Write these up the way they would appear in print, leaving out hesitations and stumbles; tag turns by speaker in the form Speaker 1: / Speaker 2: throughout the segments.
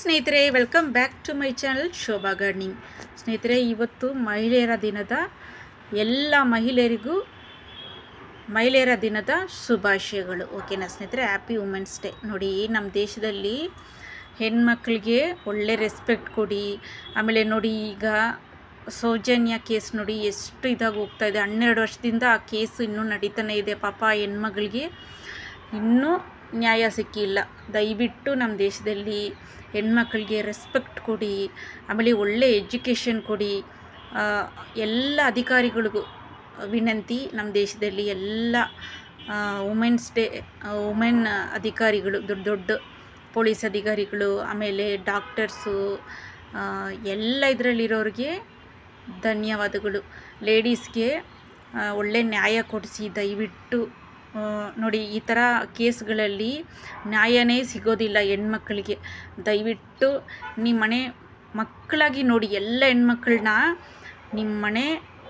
Speaker 1: ಸ್ನೇಹಿತರೆ, welcome back to my channel Shobha gardening. ಸ್ನೇಹಿತರೆ, ಇವತ್ತು ಮಹಿಳೆಯರ ದಿನದ ಎಲ್ಲ ಮಹಿಳೆಯರಿಗೂ ಮಹಿಳೆಯರ ದಿನದ ಶುಭಾಶಯಗಳು. ಓಕೆನಾ ಸ್ನೇಹಿತರೆ? Happy women's day. ನೋಡಿ, ನಮ್ಮ ದೇಶದಲ್ಲಿ ಹೆಣ್ಮಕ್ಳಿಗೆ ಒಳ್ಳೆ ರೆಸ್ಪೆಕ್ಟ್ ಕೊಡಿ. ಆಮೇಲೆ ನೋಡಿ, ಈಗ ಸೌಜನ್ಯ ಕೇಸ್ ನೋಡಿ ಎಷ್ಟು ಇದಾಗಿ ಹೋಗ್ತಾ ಇದೆ. 12 ವರ್ಷದಿಂದ ಆ ಕೇಸು ಇನ್ನೂ ನಡೀತಾನೆ ಇದೆ. ಪಾಪ ಹೆಣ್ಮಗಳಿಗೆ ಇನ್ನೂ ನ್ಯಾಯ ಸಿಕ್ಕಿಲ್ಲ. ದಯವಿಟ್ಟು ನಮ್ಮ ದೇಶದಲ್ಲಿ ಹೆಣ್ಮಕ್ಳಿಗೆ ರೆಸ್ಪೆಕ್ಟ್ ಕೊಡಿ, ಆಮೇಲೆ ಒಳ್ಳೆ ಎಜುಕೇಷನ್ ಕೊಡಿ. ಎಲ್ಲ ಅಧಿಕಾರಿಗಳಿಗೂ ವಿನಂತಿ, ನಮ್ಮ ದೇಶದಲ್ಲಿ ಎಲ್ಲ ವುಮೆನ್ಸ್ ಡೇ ವುಮೆನ್ ಅಧಿಕಾರಿಗಳು, ದೊಡ್ಡ ದೊಡ್ಡ ಪೊಲೀಸ್ ಅಧಿಕಾರಿಗಳು, ಆಮೇಲೆ ಡಾಕ್ಟರ್ಸು, ಎಲ್ಲ ಇದರಲ್ಲಿರೋರಿಗೆ ಧನ್ಯವಾದಗಳು. ಲೇಡೀಸ್ಗೆ ಒಳ್ಳೆ ನ್ಯಾಯ ಕೊಡಿಸಿ ದಯವಿಟ್ಟು. ನೋಡಿ, ಈ ಥರ ಕೇಸ್ಗಳಲ್ಲಿ ನ್ಯಾಯನೇ ಸಿಗೋದಿಲ್ಲ ಹೆಣ್ಮಕ್ಳಿಗೆ. ದಯವಿಟ್ಟು ನಿಮ್ಮ ಮನೆ ಮಕ್ಕಳಾಗಿ ನೋಡಿ, ಎಲ್ಲ ಹೆಣ್ಮಕ್ಳನ್ನ ನಿಮ್ಮ ಮನೆ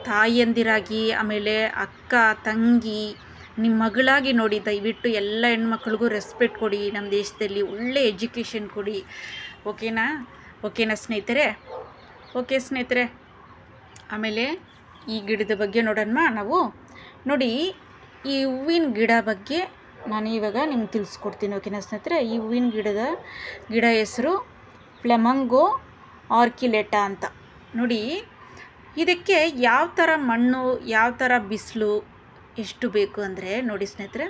Speaker 1: ತಾಯಿಯಂದಿರಾಗಿ, ಆಮೇಲೆ ಅಕ್ಕ ತಂಗಿ, ನಿಮ್ಮ ಮಗಳಾಗಿ ನೋಡಿ. ದಯವಿಟ್ಟು ಎಲ್ಲ ಹೆಣ್ಮಕ್ಳಿಗೂ ರೆಸ್ಪೆಕ್ಟ್ ಕೊಡಿ. ನಮ್ಮ ದೇಶದಲ್ಲಿ ಒಳ್ಳೆ ಎಜುಕೇಷನ್ ಕೊಡಿ. ಓಕೆನಾ ಸ್ನೇಹಿತರೆ? ಓಕೆ ಸ್ನೇಹಿತರೆ, ಆಮೇಲೆ ಈ ಗಿಡದ ಬಗ್ಗೆ ನೋಡೋಣ ನಾವು. ನೋಡಿ, ಈ ಹೂವಿನ ಗಿಡ ಬಗ್ಗೆ ನಾನು ಇವಾಗ ನಿಮ್ಗೆ ತಿಳಿಸ್ಕೊಡ್ತೀನಿ. ಓಕೆನಾ ಸ್ನೇಹಿತರೆ? ಈ ಹೂವಿನ ಗಿಡ ಹೆಸರು ಫ್ಲೆಮಂಗೋ ಆರ್ಕಿಲೇಟಾ ಅಂತ. ನೋಡಿ, ಇದಕ್ಕೆ ಯಾವ ಥರ ಮಣ್ಣು, ಯಾವ ಥರ ಬಿಸಿಲು ಎಷ್ಟು ಬೇಕು ಅಂದರೆ, ನೋಡಿ ಸ್ನೇಹಿತರೆ,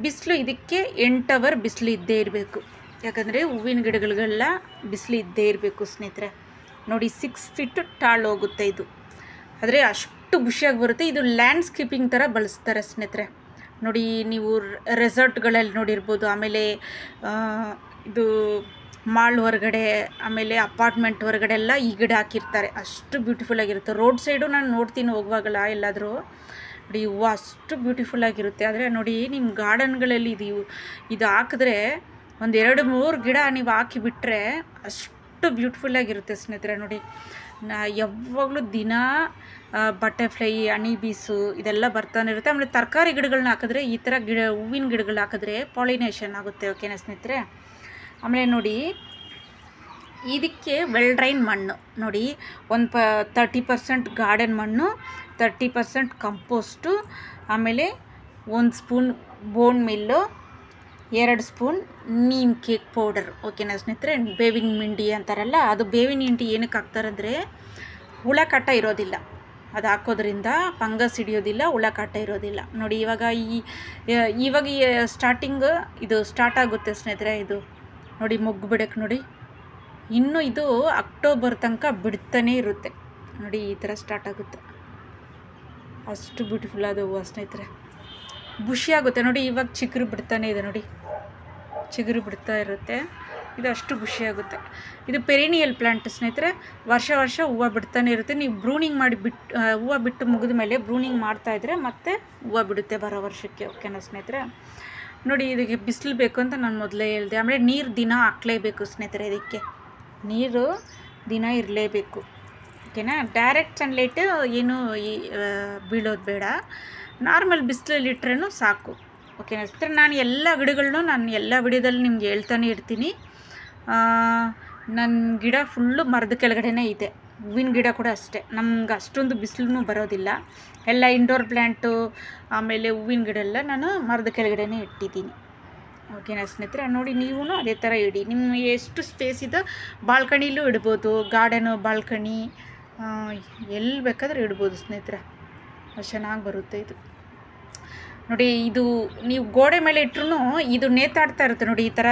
Speaker 1: ಬಿಸಿಲು ಇದಕ್ಕೆ 8 ಅವರ್ ಬಿಸಿಲು ಇದ್ದೇ ಇರಬೇಕು. ಯಾಕಂದರೆ ಹೂವಿನ ಗಿಡಗಳಿಗೆಲ್ಲ ಬಿಸಿಲು ಇದ್ದೇ ಇರಬೇಕು ಸ್ನೇಹಿತರೆ. ನೋಡಿ, 6 ಫೀಟ್ ಟಾಳ್ ಹೋಗುತ್ತೆ ಇದು. ಆದರೆ ಅಷ್ಟು ಖುಷಿಯಾಗಿ ಬರುತ್ತೆ. ಇದು ಲ್ಯಾಂಡ್ಸ್ಕೇಪಿಂಗ್ ಥರ ಬಳಸ್ತಾರೆ ಸ್ನೇಹಿತರೆ. ನೋಡಿ, ನೀವು ರೆಸಾರ್ಟ್ಗಳಲ್ಲಿ ನೋಡಿರ್ಬೋದು, ಆಮೇಲೆ ಇದು ಮಾಲ್ ಹೊರಗಡೆ, ಆಮೇಲೆ ಅಪಾರ್ಟ್ಮೆಂಟ್ ಹೊರಗಡೆ ಎಲ್ಲ ಈ ಗಿಡ ಹಾಕಿರ್ತಾರೆ. ಅಷ್ಟು ಬ್ಯೂಟಿಫುಲ್ಲಾಗಿರುತ್ತೆ. ರೋಡ್ ಸೈಡು ನಾನು ನೋಡ್ತೀನಿ ಹೋಗುವಾಗಲ್ಲ ಎಲ್ಲಾದರೂ. ನೋಡಿ, ಹೂವು ಅಷ್ಟು ಬ್ಯೂಟಿಫುಲ್ಲಾಗಿರುತ್ತೆ. ಆದರೆ ನೋಡಿ, ನಿಮ್ಮ ಗಾರ್ಡನ್ಗಳಲ್ಲಿ ಇದು ಹಾಕಿದ್ರೆ 1-2-3 ಗಿಡ ನೀವು ಹಾಕಿಬಿಟ್ರೆ ಅಷ್ಟು ಬ್ಯೂಟಿಫುಲ್ಲಾಗಿರುತ್ತೆ ಸ್ನೇಹಿತರೆ. ನೋಡಿ, ಯಾವಾಗಲೂ ದಿನ ಬಟರ್ಫ್ಲೈ, ಹನಿ ಬೀಸು ಇದೆಲ್ಲ ಬರ್ತಾನೆ ಇರುತ್ತೆ. ಆಮೇಲೆ ತರಕಾರಿ ಗಿಡಗಳನ್ನ ಹಾಕಿದ್ರೆ, ಈ ಥರ ಹೂವಿನ ಗಿಡಗಳು ಹಾಕಿದ್ರೆ ಪಾಲಿನೇಷನ್ ಆಗುತ್ತೆ. ಓಕೆನಾ ಸ್ನೇಹಿತರೆ? ಆಮೇಲೆ ನೋಡಿ, ಇದಕ್ಕೆ ವೆಲ್ ಡ್ರೈನ್ ಮಣ್ಣು. ನೋಡಿ, 30% ಗಾರ್ಡನ್ ಮಣ್ಣು, 30% ಕಂಪೋಸ್ಟು, ಆಮೇಲೆ 1 spoon bone meal, 2 spoon neem cake powder. ಓಕೆನಾ ಸ್ನೇಹಿತರೆ? ಬೇವಿನ ಹಿಂಡಿ ಅಂತಾರಲ್ಲ, ಅದು ಬೇವಿನ ಹಿಂಡಿ ಏನಕ್ಕೆ ಹಾಕ್ತಾರಂದರೆ ಹುಳ ಕಾಟ ಇರೋದಿಲ್ಲ. ಅದು ಹಾಕೋದ್ರಿಂದ ಫಂಗಸ್ ಹಿಡಿಯೋದಿಲ್ಲ, ಹುಳ ಕಾಟ ಇರೋದಿಲ್ಲ. ನೋಡಿ, ಇವಾಗ ಇದು ಸ್ಟಾರ್ಟ್ ಆಗುತ್ತೆ ಸ್ನೇಹಿತರೆ. ಇದು ನೋಡಿ, ಮೊಗ್ಗು ಬಿಡಕ್ಕೆ ನೋಡಿ, ಇನ್ನೂ ಇದು ಅಕ್ಟೋಬರ್ ತನಕ ಬಿಡ್ತಾನೇ ಇರುತ್ತೆ. ನೋಡಿ, ಈ ಥರ ಸ್ಟಾರ್ಟ್ ಆಗುತ್ತೆ. ಅಷ್ಟು ಬ್ಯೂಟಿಫುಲ್ ಆದ ಹೂವು ಸ್ನೇಹಿತರೆ, ಖುಷಿಯಾಗುತ್ತೆ. ನೋಡಿ, ಇವಾಗ ಚಿಗುರು ಬಿಡ್ತಾನೆ ಇದೆ. ನೋಡಿ, ಚಿಗುರು ಬಿಡ್ತಾ ಇರುತ್ತೆ. ಇದು ಅಷ್ಟು ಖುಷಿಯಾಗುತ್ತೆ. ಇದು ಪೆರಿನಿಯಲ್ ಪ್ಲಾಂಟ್ ಸ್ನೇಹಿತರೆ. ವರ್ಷ ಹೂವು ಬಿಡ್ತಾನೆ ಇರುತ್ತೆ. ನೀವು ಬ್ರೂನಿಂಗ್ ಮಾಡಿ ಹೂವು ಬಿಟ್ಟು ಮುಗಿದ ಮೇಲೆ ಬ್ರೂನಿಂಗ್ ಮಾಡ್ತಾಯಿದ್ರೆ ಮತ್ತೆ ಹೂವು ಬಿಡುತ್ತೆ ಬರೋ ವರ್ಷಕ್ಕೆ. ಓಕೆನಾ ಸ್ನೇಹಿತರೆ? ನೋಡಿ, ಇದಕ್ಕೆ ಬಿಸಿಲು ಬೇಕು ಅಂತ ನಾನು ಮೊದಲೇ ಹೇಳಿದೆ. ಆಮೇಲೆ ನೀರು ದಿನ ಹಾಕ್ಲೇಬೇಕು ಸ್ನೇಹಿತರೆ. ಇದಕ್ಕೆ ನೀರು ದಿನ ಇರಲೇಬೇಕು. ಓಕೆನಾ? ಡೈರೆಕ್ಟ್ ಸನ್ಲೈಟ್ ಏನು ಬೀಳೋದು ಬೇಡ, ನಾರ್ಮಲ್ ಬಿಸಿಲಲ್ಲಿ ಇಟ್ರೂ ಸಾಕು. ಓಕೆನಾ ಸ್ನೇಹಿತರೆ? ನಾನು ಎಲ್ಲ ವಿಡಿಯೋದಲ್ಲಿ ನಿಮ್ಗೆ ಹೇಳ್ತಾನೆ ಇರ್ತೀನಿ. ನನ್ನ ಗಿಡ ಫುಲ್ಲು ಮರದ ಕೆಳಗಡೆನೇ ಇದೆ. ಹೂವಿನ ಗಿಡ ಕೂಡ ಅಷ್ಟೇ. ನಮ್ಗೆ ಅಷ್ಟೊಂದು ಬಿಸಿಲು ಬರೋದಿಲ್ಲ. ಎಲ್ಲ ಇಂಡೋರ್ ಪ್ಲ್ಯಾಂಟು, ಆಮೇಲೆ ಹೂವಿನ ಗಿಡ ಎಲ್ಲ ನಾನು ಮರದ ಕೆಳಗಡೆನೇ ಇಟ್ಟಿದ್ದೀನಿ. ಓಕೆನಾ ಸ್ನೇಹಿತರೆ? ನೋಡಿ, ನೀವು ಅದೇ ಥರ ಇಡಿ. ನಿಮ್ಗೆ ಎಷ್ಟು ಸ್ಪೇಸ್ ಇದೆ ಬಾಲ್ಕನಿಲೂ ಇಡ್ಬೋದು. ಗಾರ್ಡನು, ಬಾಲ್ಕನಿ ಎಲ್ಲಿ ಬೇಕಾದರೂ ಇಡ್ಬೋದು ಸ್ನೇಹಿತರೆ. ಚೆನ್ನಾಗಿ ಬರುತ್ತೆ ಇದು. ನೋಡಿ, ಇದು ನೀವು ಗೋಡೆ ಮೇಲೆ ಇಟ್ಟರು ಇದು ನೇತಾಡ್ತಾ ಇರುತ್ತೆ. ನೋಡಿ, ಈ ಥರ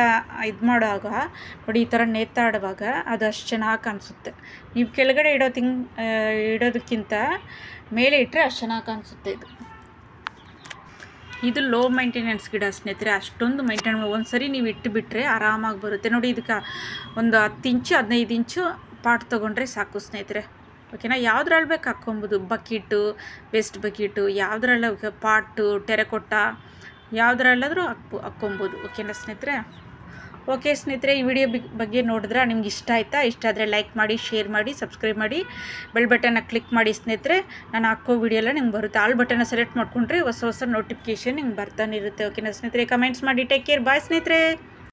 Speaker 1: ಇದು ಮಾಡುವಾಗ ನೋಡಿ, ಈ ಥರ ನೇತಾಡುವಾಗ ಅದು ಅಷ್ಟು ಚೆನ್ನಾಗಿ ಕಾಣಿಸುತ್ತೆ. ನೀವು ಕೆಳಗಡೆ ಇಡೋದಕ್ಕಿಂತ ಮೇಲೆ ಇಟ್ಟರೆ ಅಷ್ಟು ಚೆನ್ನಾಗಿ ಕಾಣಿಸುತ್ತೆ. ಇದು ಲೋ ಮೈಂಟೆನೆನ್ಸ್ ಗಿಡ ಸ್ನೇಹಿತರೆ. ಅಷ್ಟೊಂದು ಮೈಂಟೈನ್ ಒಂದು ಸರಿ ನೀವು ಇಟ್ಟುಬಿಟ್ರೆ ಆರಾಮಾಗಿ ಬರುತ್ತೆ. ನೋಡಿ, ಇದಕ್ಕೆ ಒಂದು 10 ಇಂಚು 15 ಇಂಚು ಪಾಟ್ ತೊಗೊಂಡ್ರೆ ಸಾಕು ಸ್ನೇಹಿತರೆ. ಓಕೆನಾ? ಯಾವುದ್ರಲ್ಲಿ ಬೇಕು ಹಾಕ್ಕೊಬೋದು. ಬಕೀಟು, ವೇಸ್ಟ್ ಬಕೀಟು, ಯಾವುದ್ರಲ್ಲ ಪಾಟು, ಟೆರಕೊಟ್ಟ, ಯಾವುದ್ರಲ್ಲಾದರೂ ಹಾಕ್ಕೊಬೋದು. ಓಕೆನಾ ಸ್ನೇಹಿತರೆ? ಓಕೆ ಸ್ನೇಹಿತರೆ, ಈ ವಿಡಿಯೋ ಬಗ್ಗೆ ನೋಡಿದ್ರೆ ನಿಮ್ಗೆ ಇಷ್ಟ ಆಯಿತಾ? ಇಷ್ಟ ಆದರೆ ಲೈಕ್ ಮಾಡಿ, ಶೇರ್ ಮಾಡಿ, ಸಬ್ಸ್ಕ್ರೈಬ್ ಮಾಡಿ, ಬೆಲ್ ಬಟನ್ನ ಕ್ಲಿಕ್ ಮಾಡಿ ಸ್ನೇಹಿತರೆ. ನಾನು ಹಾಕೋ ವಿಡಿಯೋ ಎಲ್ಲ ನಿಮ್ಗೆ ಬರುತ್ತೆ. ಆಲ್ ಬಟನ್ನ ಸೆಲೆಕ್ಟ್ ಮಾಡಿಕೊಂಡ್ರೆ ಹೊಸ ನೋಟಿಫಿಕೇಷನ್ ನಿಮ್ಗೆ ಬರ್ತಾನೆ ಇರುತ್ತೆ. ಓಕೆನಾ ಸ್ನೇಹಿತರೆ? ಕಮೆಂಟ್ಸ್ ಮಾಡಿ. Take care. ಬಾಯ್ ಸ್ನೇಹಿತರೆ.